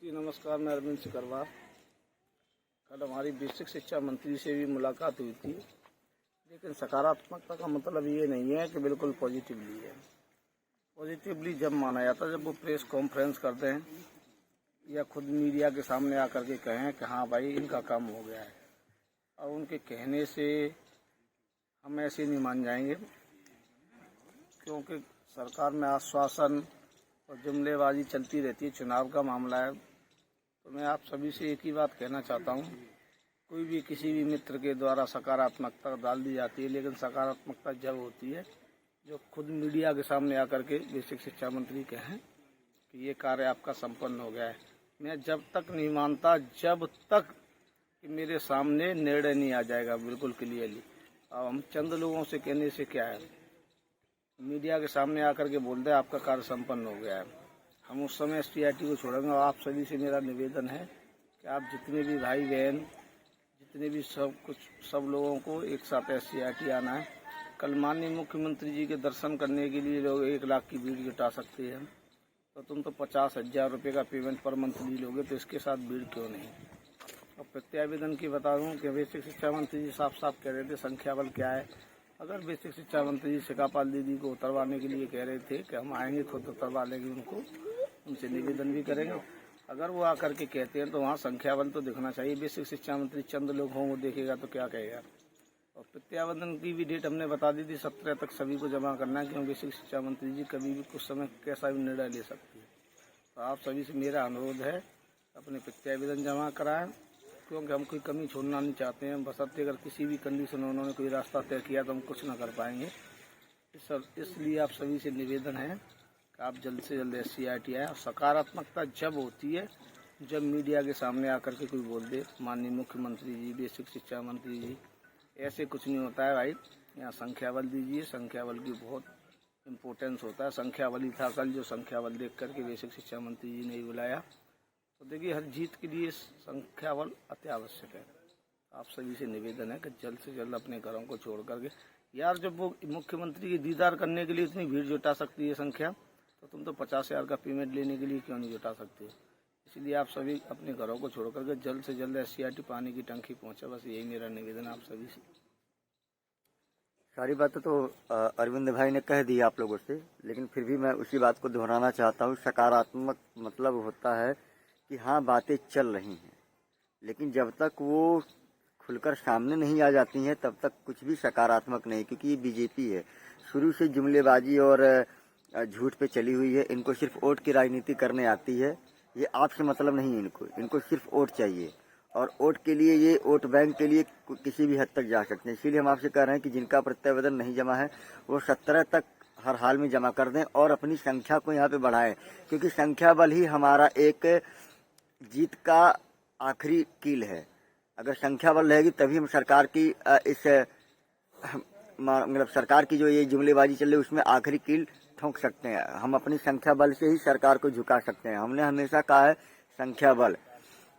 जी नमस्कार, मैं अरविंद सिकरवार। कल हमारी बेसिक शिक्षा मंत्री से भी मुलाकात हुई थी, लेकिन सकारात्मकता का मतलब ये नहीं है कि बिल्कुल पॉजिटिवली है। पॉजिटिवली जब माना जाता है जब वो प्रेस कॉन्फ्रेंस करते हैं या खुद मीडिया के सामने आकर के कहें कि हाँ भाई इनका काम हो गया है। और उनके कहने से हम ऐसे नहीं मान जाएंगे, क्योंकि सरकार में आश्वासन और जुमलेबाजी चलती रहती है। चुनाव का मामला है, तो मैं आप सभी से एक ही बात कहना चाहता हूँ, कोई भी किसी भी मित्र के द्वारा सकारात्मकता डाल दी जाती है, लेकिन सकारात्मकता जब होती है जो खुद मीडिया के सामने आकर के बेसिक शिक्षा मंत्री कहें कि ये कार्य आपका संपन्न हो गया है। मैं जब तक नहीं मानता जब तक कि मेरे सामने निर्णय नहीं आ जाएगा बिल्कुल क्लियरली। अब हम चंद लोगों से कहने से क्या है, मीडिया के सामने आकर के बोल दे आपका कार्य संपन्न हो गया है, हम उस समय STIT को छोड़ेंगे। और आप सभी से मेरा निवेदन है कि आप जितने भी भाई बहन, जितने भी सब लोगों को एक साथ STIT आना है। कल माननीय मुख्यमंत्री जी के दर्शन करने के लिए लोग 1 लाख की भीड़ जुटा सकते हैं, तो तुम तो 50,000 रुपये का पेमेंट पर मंथली लोगे, तो इसके साथ भीड़ क्यों नहीं। और प्रत्यावेदन की बता दूं कि बेसिक शिक्षा मंत्री जी साफ साफ कह रहे थे संख्या बल क्या है। अगर बेसिक शिक्षा मंत्री जी शिकापाल दीदी को उतरवाने के लिए कह रहे थे कि हम आएंगे खुद उतरवा लेंगे उनको, उनसे निवेदन भी करेंगे। अगर वो आकर के कहते हैं तो वहाँ संख्या बल तो दिखना चाहिए। बेसिक शिक्षा मंत्री चंद लोग हों वो देखेगा तो क्या कहेगा। और प्रत्यावेदन की भी डेट हमने बता दी थी, 17 तक सभी को जमा करना है, क्योंकि बेसिक शिक्षा मंत्री जी कभी भी कुछ समय कैसा भी निर्णय ले सकती है। तो आप सभी से मेरा अनुरोध है अपने प्रत्यावेदन जमा कराएं, क्योंकि हम कोई कमी छोड़ना नहीं चाहते हैं। बशर्ते अगर किसी भी कंडीशन में उन्होंने कोई रास्ता तय किया तो हम कुछ ना कर पाएंगे। इसलिए आप सभी से निवेदन है कि आप जल्द से जल्द STIT आए। सकारात्मकता जब होती है जब मीडिया के सामने आकर के कोई बोल दे माननीय मुख्यमंत्री जी, बेसिक शिक्षा मंत्री जी, ऐसे कुछ नहीं होता है भाई। यहाँ संख्या बल दीजिए, संख्या बल की बहुत इम्पोर्टेंस होता है। संख्या बल ही था कल जो संख्या बल देख करके बेसिक शिक्षा मंत्री जी ने बुलाया। तो देखिए हर जीत के लिए संख्या बल अति आवश्यक है। आप सभी से निवेदन है कि जल्द से जल्द अपने घरों को छोड़ करके, यार जब वो मुख्यमंत्री की दीदार करने के लिए इतनी भीड़ जुटा सकती है संख्या, तो तुम तो 50,000 का पेमेंट लेने के लिए क्यों नहीं जुटा सकते। इसलिए आप सभी अपने घरों को छोड़ करके जल्द से जल्द STIT पानी की टंकी पहुँचे, बस यही मेरा निवेदन आप सभी से। सारी बातें तो अरविंद भाई ने कह दी आप लोगों से, लेकिन फिर भी मैं उसी बात को दोहराना चाहता हूँ। सकारात्मक मतलब होता है कि हाँ बातें चल रही हैं, लेकिन जब तक वो खुलकर सामने नहीं आ जाती हैं तब तक कुछ भी सकारात्मक नहीं, क्योंकि ये BJP है, शुरू से जुमलेबाजी और झूठ पे चली हुई है। इनको सिर्फ वोट की राजनीति करने आती है। ये आपसे मतलब नहीं है इनको सिर्फ वोट चाहिए, और वोट के लिए, ये वोट बैंक के लिए किसी भी हद तक जा सकते हैं। इसीलिए हम आपसे कह रहे हैं कि जिनका प्रत्यावेदन नहीं जमा है वो 17 तक हर हाल में जमा कर दें और अपनी संख्या को यहाँ पे बढ़ाएं, क्योंकि संख्या बल ही हमारा एक जीत का आखिरी कील है। अगर संख्या बल रहेगी तभी हम सरकार की मतलब सरकार की जो ये जुमलेबाजी चल रही है उसमें आखिरी कील ठोक सकते हैं। हम अपनी संख्या बल से ही सरकार को झुका सकते हैं। हमने हमेशा कहा है संख्या बल।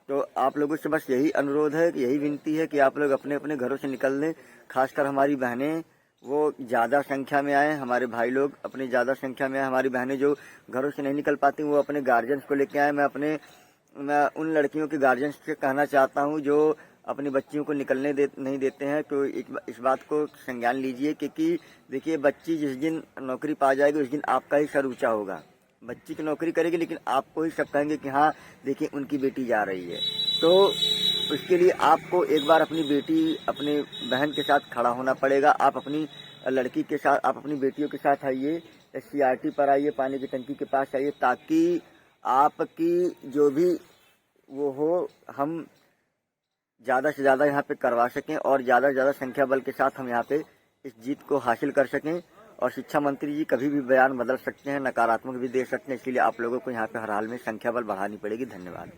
तो आप लोगों से बस यही अनुरोध है, कि यही विनती है कि आप लोग अपने अपने घरों से निकल लें। खासकर हमारी बहनें वो ज़्यादा संख्या में आए, हमारे भाई लोग अपनी ज़्यादा संख्या में आए। हमारी बहनें जो घरों से नहीं निकल पाती वो अपने गार्जियंस को लेके आए। मैं उन लड़कियों के गार्जियंस से कहना चाहता हूँ जो अपनी बच्चियों को निकलने नहीं देते हैं, तो इस बात को संज्ञान लीजिए, क्योंकि देखिए बच्ची जिस दिन नौकरी पा जाएगी उस दिन आपका ही सर ऊँचा होगा। बच्ची की नौकरी करेगी लेकिन आपको ही सब कहेंगे कि हाँ देखिए उनकी बेटी जा रही है। तो उसके लिए आपको एक बार अपनी बेटी, अपने बहन के साथ खड़ा होना पड़ेगा। आप अपनी लड़की के साथ, आप अपनी बेटियों के साथ आइए, STIT पर आइए, पानी की टंकी के पास आइए, ताकि आपकी जो भी वो हो हम ज़्यादा से ज़्यादा यहाँ पे करवा सकें और ज़्यादा से ज़्यादा संख्या बल के साथ हम यहाँ पे इस जीत को हासिल कर सकें। और शिक्षा मंत्री जी कभी भी बयान बदल सकते हैं, नकारात्मक भी दे सकते हैं, इसलिए आप लोगों को यहाँ पे हर हाल में संख्या बल बढ़ानी पड़ेगी। धन्यवाद।